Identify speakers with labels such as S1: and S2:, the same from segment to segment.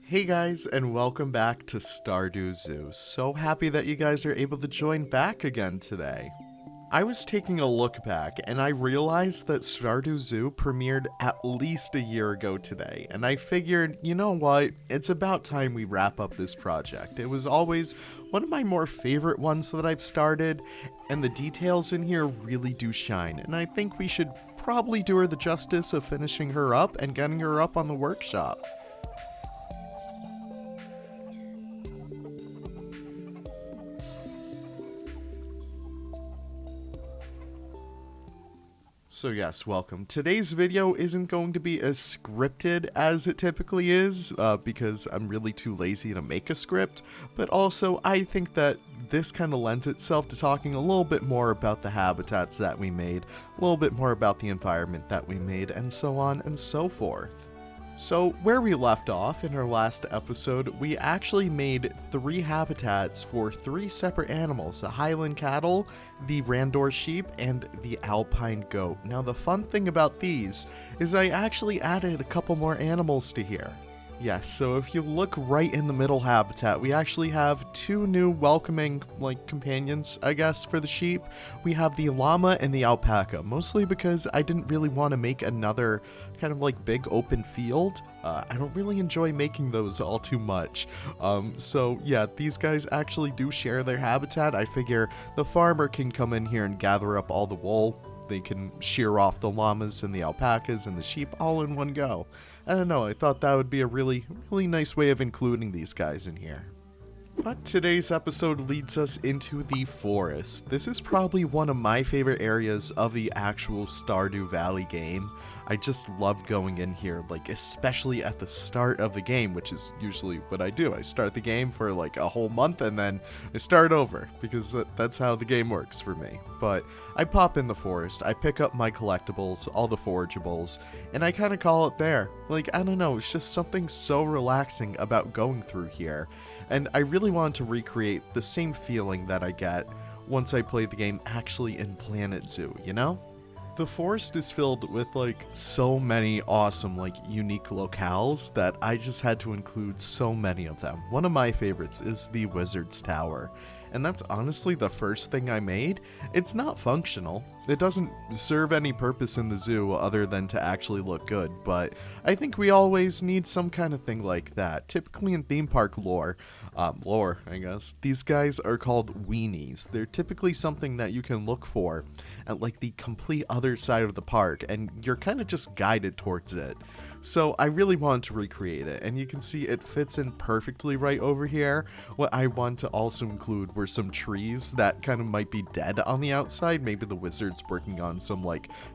S1: Hey guys, and welcome back to Stardew Zoo. So happy that you guys are able to join back again today. I was taking a look back, and I realized that Stardew Zoo premiered at least a year ago today, and I figured, you know what, it's about time we wrap up this project. It was always one of my more favorite ones that I've started, and the details in here really do shine, and I think we should probably do her the justice of finishing her up and getting her up on the workshop. So yes, welcome. Today's video isn't going to be as scripted as it typically is, because I'm really too lazy to make a script, but also I think that this kind of lends itself to talking a little bit more about the habitats that we made, a little bit more about the environment that we made, and so on and so forth. So, where we left off in our last episode, we actually made 3 habitats for 3 separate animals, the Highland cattle, the Randor sheep, and the Alpine goat. Now, the fun thing about these is I actually added a couple more animals to here. Yes, so if you look right in the middle habitat, we actually have 2 new welcoming, companions, I guess, for the sheep. We have the llama and the alpaca, mostly because I didn't really want to make another kind of big open field. I don't really enjoy making those all too much. So yeah, these guys actually do share their habitat. I figure the farmer can come in here and gather up all the wool. They can shear off the llamas and the alpacas and the sheep all in one go. I don't know, I thought that would be a really nice way of including these guys in here. But today's episode leads us into the forest. This is probably one of my favorite areas of the actual Stardew Valley game. I just loved going in here, especially at the start of the game, which is usually what I do. I start the game for a whole month and then I start over, because that's how the game works for me. But I pop in the forest, I pick up my collectibles, all the forageables, and I kind of call it there. I don't know, it's just something so relaxing about going through here. And I really wanted to recreate the same feeling that I get once I play the game actually in Planet Zoo, you know? The forest is filled with so many awesome unique locales that I just had to include so many of them. One of my favorites is the Wizard's Tower, and that's honestly the first thing I made. It's not functional. It doesn't serve any purpose in the zoo other than to actually look good, but I think we always need some kind of thing like that. Typically in theme park lore, I guess, these guys are called weenies. They're typically something that you can look for at the complete other side of the park, and you're kind of just guided towards it. So I really wanted to recreate it, and you can see it fits in perfectly right over here. What I want to also include were some trees that kind of might be dead on the outside. Maybe the wizard's working on some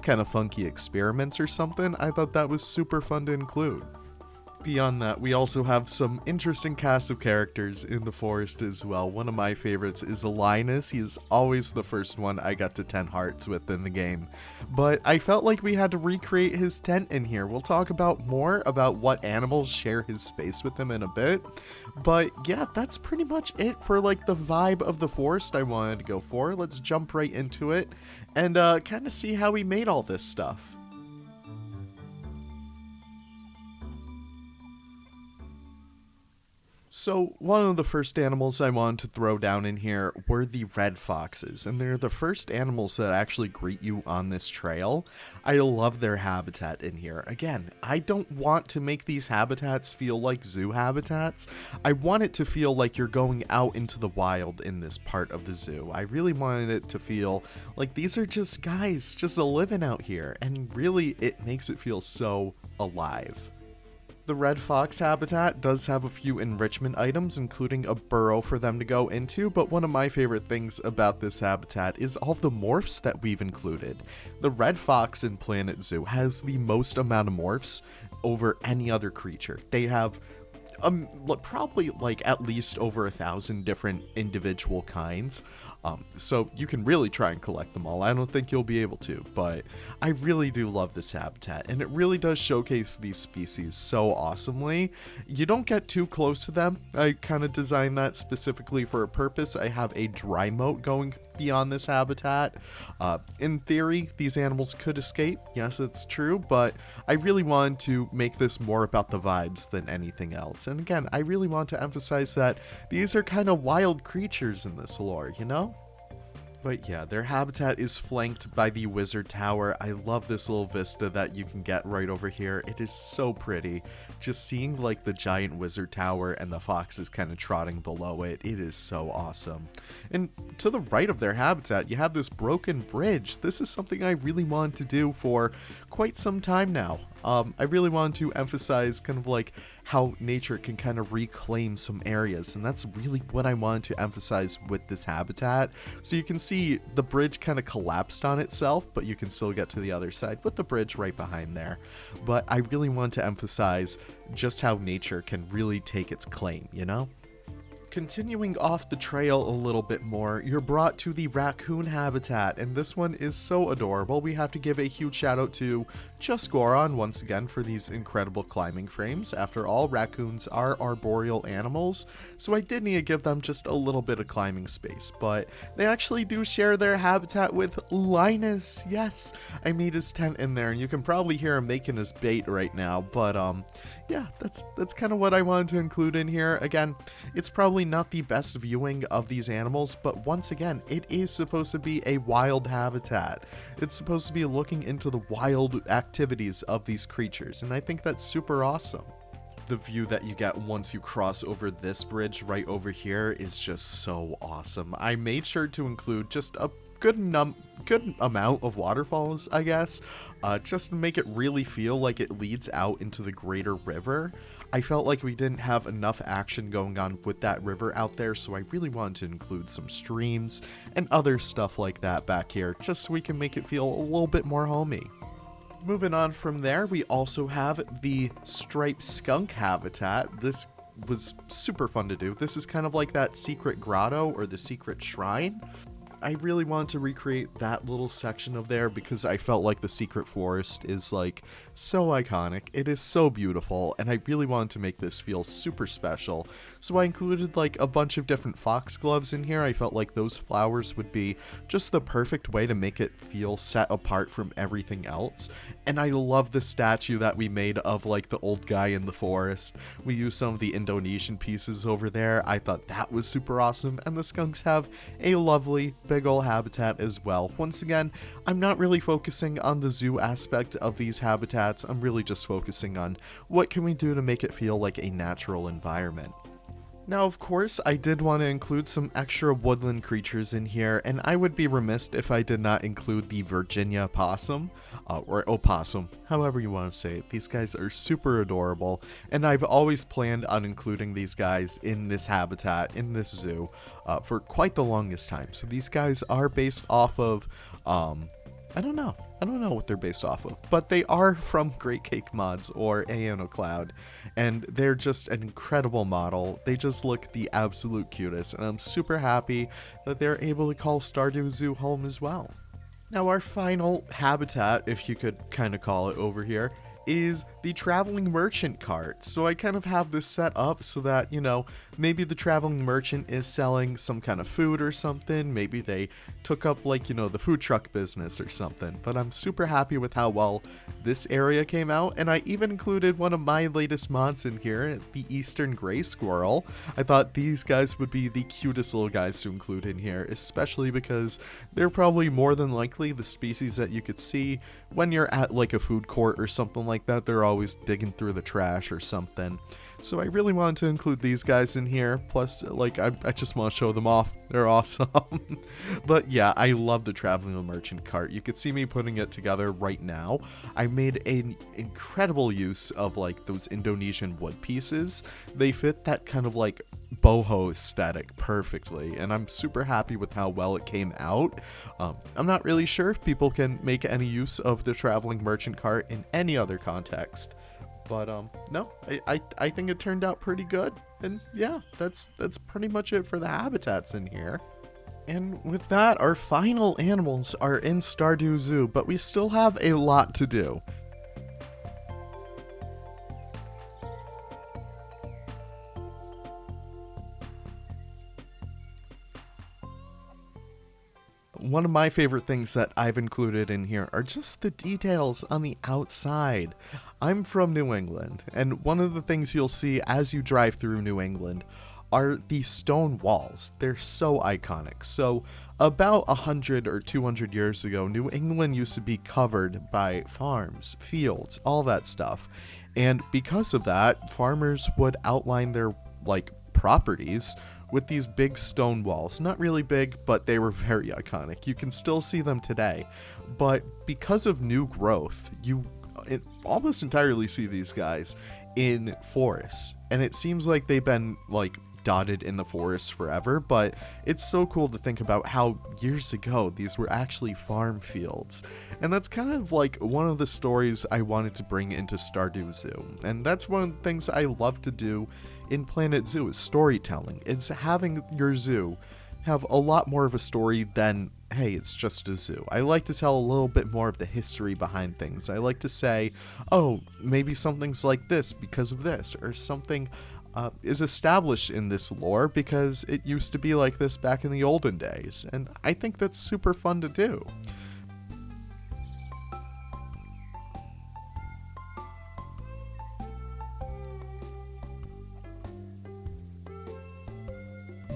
S1: kind of funky experiments or something. I thought that was super fun to include. Beyond that, we also have some interesting cast of characters in the forest as well. One of my favorites is Linus. He is always the first one I got to 10 hearts with in the game. But I felt like we had to recreate his tent in here. We'll talk about more about what animals share his space with him in a bit. But yeah, that's pretty much it for the vibe of the forest I wanted to go for. Let's jump right into it and kind of see how we made all this stuff. So, one of the first animals I wanted to throw down in here were the red foxes, and they're the first animals that actually greet you on this trail. I love their habitat in here. Again, I don't want to make these habitats feel like zoo habitats. I want it to feel like you're going out into the wild in this part of the zoo. I really wanted it to feel like these are just guys just living out here, and really it makes it feel so alive. The red fox habitat does have a few enrichment items, including a burrow for them to go into, but one of my favorite things about this habitat is all of the morphs that we've included. The red fox in Planet Zoo has the most amount of morphs over any other creature. They have probably at least over 1,000 different individual kinds. So you can really try and collect them all. I don't think you'll be able to, but I really do love this habitat, and it really does showcase these species so awesomely. You don't get too close to them. I kind of designed that specifically for a purpose. I have a dry moat going beyond this habitat. In theory, these animals could escape. Yes, it's true, but I really wanted to make this more about the vibes than anything else. And again, I really want to emphasize that these are kind of wild creatures in this lore, you know? But yeah, their habitat is flanked by the wizard tower. I love this little vista that you can get right over here. It is so pretty. Just seeing like the giant wizard tower and the foxes kind of trotting below it, it is so awesome. And to the right of their habitat, you have this broken bridge. This is something I really wanted to do for quite some time now. I really wanted to emphasize kind of like how nature can kind of reclaim some areas, and that's really what I wanted to emphasize with this habitat. So you can see the bridge kind of collapsed on itself, but you can still get to the other side with the bridge right behind there. But I really want to emphasize just how nature can really take its claim, you know? Continuing off the trail a little bit more, you're brought to the raccoon habitat, and this one is so adorable. We have to give a huge shout out to Just Goron once again for these incredible climbing frames. After all, raccoons are arboreal animals, so I did need to give them just a little bit of climbing space, but they actually do share their habitat with Linus. Yes, I made his tent in there, and you can probably hear him making his bait right now, but yeah, that's kind of what I wanted to include in here. Again, it's probably not the best viewing of these animals, but once again, it is supposed to be a wild habitat. It's supposed to be looking into the wild activities of these creatures, and I think that's super awesome. The view that you get once you cross over this bridge right over here is just so awesome. I made sure to include just a good amount of waterfalls, I guess, just to make it really feel like it leads out into the greater river. I felt like we didn't have enough action going on with that river out there, so I really wanted to include some streams and other stuff like that back here, just so we can make it feel a little bit more homey. Moving on from there, we also have the striped skunk habitat. This was super fun to do. This is kind of like that secret grotto or the secret shrine. I really wanted to recreate that little section of there because I felt like the secret forest is like so iconic. It is so beautiful, and I really wanted to make this feel super special. So I included like a bunch of different foxgloves in here. I felt like those flowers would be just the perfect way to make it feel set apart from everything else. And I love the statue that we made of like the old guy in the forest. We used some of the Indonesian pieces over there. I thought that was super awesome, and the skunks have a lovely big ol' habitat as well. Once again, I'm not really focusing on the zoo aspect of these habitats. I'm really just focusing on what can we do to make it feel like a natural environment. Now, of course, I did want to include some extra woodland creatures in here, and I would be remiss if I did not include the Virginia possum, or opossum, however you want to say it. These guys are super adorable, and I've always planned on including these guys in this habitat, in this zoo, for quite the longest time. So these guys are based off of, I don't know what they're based off of, but they are from Great Cake Mods or Aono Cloud, and they're just an incredible model. They just look the absolute cutest, and I'm super happy that they're able to call Stardew Zoo home as well. Now, our final habitat, if you could kind of call it over here, is the traveling merchant cart. So I kind of have this set up so that, you know, maybe the traveling merchant is selling some kind of food or something. Maybe they took up, like, you know, the food truck business or something. But I'm super happy with how well this area came out, and I even included one of my latest mods in here, the Eastern Gray Squirrel. I thought these guys would be the cutest little guys to include in here, especially because they're probably more than likely the species that you could see when you're at like a food court or something like that. They're always digging through the trash or something. So I really wanted to include these guys in here. Plus, like, I just want to show them off. They're awesome. But yeah, I love the traveling merchant cart. You could see me putting it together right now. I made an incredible use of like those Indonesian wood pieces. They fit that kind of like boho aesthetic perfectly, and I'm super happy with how well it came out. I'm not really sure if people can make any use of the traveling merchant cart in any other context. But no, I think it turned out pretty good. And yeah, that's pretty much it for the habitats in here. And with that, our final animals are in Stardew Zoo, but we still have a lot to do. one of my favorite things that I've included in here are just the details on the outside. I'm from New England, and one of the things you'll see as you drive through New England are these stone walls. They're so iconic. So about 100 or 200 years ago, New England used to be covered by farms, fields, all that stuff. And because of that, farmers would outline their properties with these big stone walls. Not really big, but they were very iconic. You can still see them today. But because of new growth, you almost entirely see these guys in forests. And it seems like they've been dotted in the forest forever, but it's so cool to think about how years ago these were actually farm fields. And that's kind of one of the stories I wanted to bring into Stardew Zoo. And that's one of the things I love to do in Planet Zoo is storytelling. It's having your zoo have a lot more of a story than, hey, it's just a zoo. I like to tell a little bit more of the history behind things. I like to say, oh, maybe something's like this because of this, or something is established in this lore because it used to be like this back in the olden days, and I think that's super fun to do.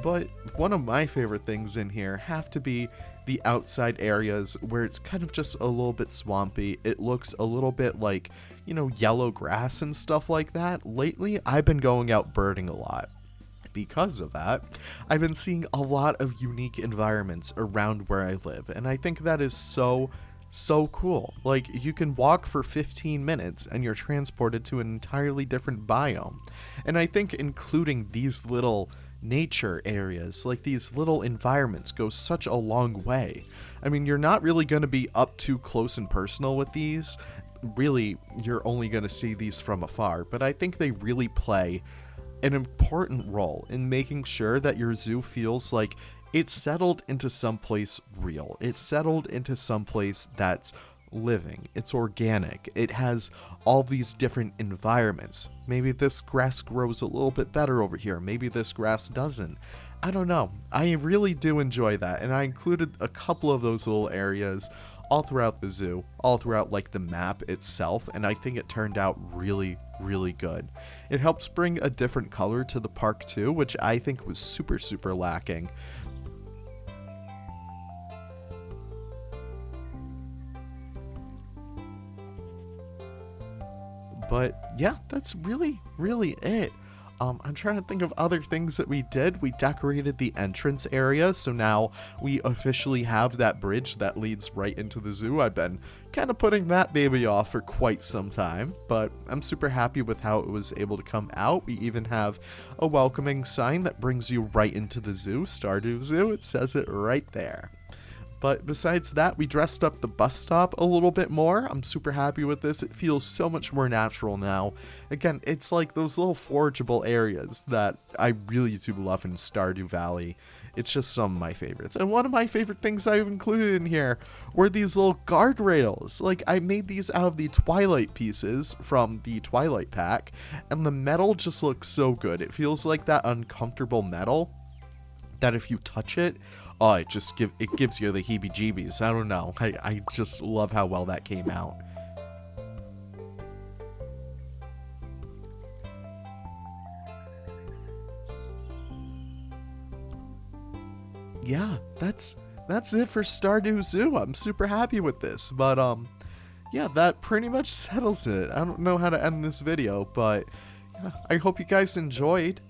S1: But one of my favorite things in here have to be the outside areas where it's kind of just a little bit swampy. It looks a little bit like, yellow grass and stuff like that. Lately, I've been going out birding a lot. Because of that, I've been seeing a lot of unique environments around where I live, and I think that is so cool. You can walk for 15 minutes and you're transported to an entirely different biome. And I think including these little nature areas, these little environments, goes such a long way. I mean, you're not really going to be up too close and personal with these. Really, you're only going to see these from afar, but I think they really play an important role in making sure that your zoo feels like it's settled into someplace real. It's settled into someplace that's living. It's organic. It has all these different environments. Maybe this grass grows a little bit better over here. Maybe this grass doesn't. I don't know. I really do enjoy that, and I included a couple of those little areas all throughout the zoo, all throughout the map itself, and I think it turned out really good. It helps bring a different color to the park too, which I think was super lacking. But yeah, that's really it. I'm trying to think of other things that we did. We decorated the entrance area, so now we officially have that bridge that leads right into the zoo. I've been kind of putting that baby off for quite some time, but I'm super happy with how it was able to come out. We even have a welcoming sign that brings you right into the zoo, Stardew Zoo. It says it right there. But besides that, we dressed up the bus stop a little bit more. I'm super happy with this. It feels so much more natural now. Again, it's like those little forageable areas that I really do love in Stardew Valley. It's just some of my favorites. And one of my favorite things I've included in here were these little guardrails. I made these out of the Twilight pieces from the Twilight pack, and the metal just looks so good. It feels like that uncomfortable metal that if you touch it, oh, it gives you the heebie-jeebies. I don't know. I just love how well that came out. Yeah, that's it for Stardew Zoo. I'm super happy with this. But yeah, that pretty much settles it. I don't know how to end this video, but yeah, I hope you guys enjoyed.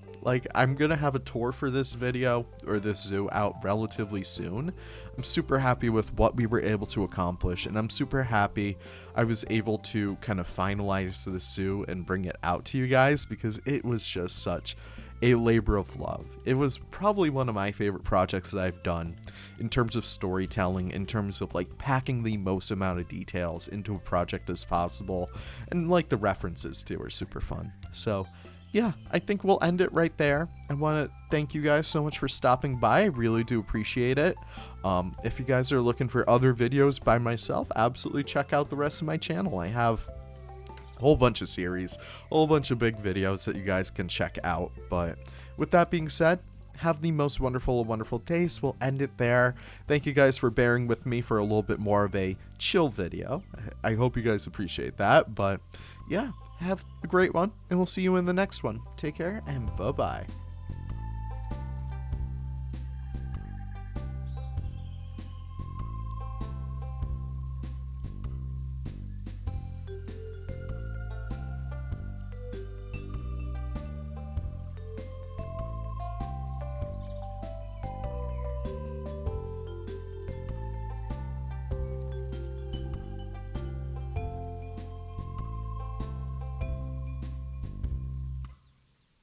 S1: I'm gonna have a tour for this video, or this zoo, out relatively soon. I'm super happy with what we were able to accomplish, and I'm super happy I was able to kind of finalize the zoo and bring it out to you guys, because it was just such a labor of love. It was probably one of my favorite projects that I've done in terms of storytelling, in terms of packing the most amount of details into a project as possible, and the references too are super fun. So yeah, I think we'll end it right there. I want to thank you guys so much for stopping by. I really do appreciate it. If you guys are looking for other videos by myself, absolutely check out the rest of my channel. I have a whole bunch of series, a whole bunch of big videos that you guys can check out. But with that being said, have the most wonderful of wonderful days. We'll end it there. Thank you guys for bearing with me for a little bit more of a chill video. I hope you guys appreciate that. But yeah, have a great one, and we'll see you in the next one. Take care, and bye-bye.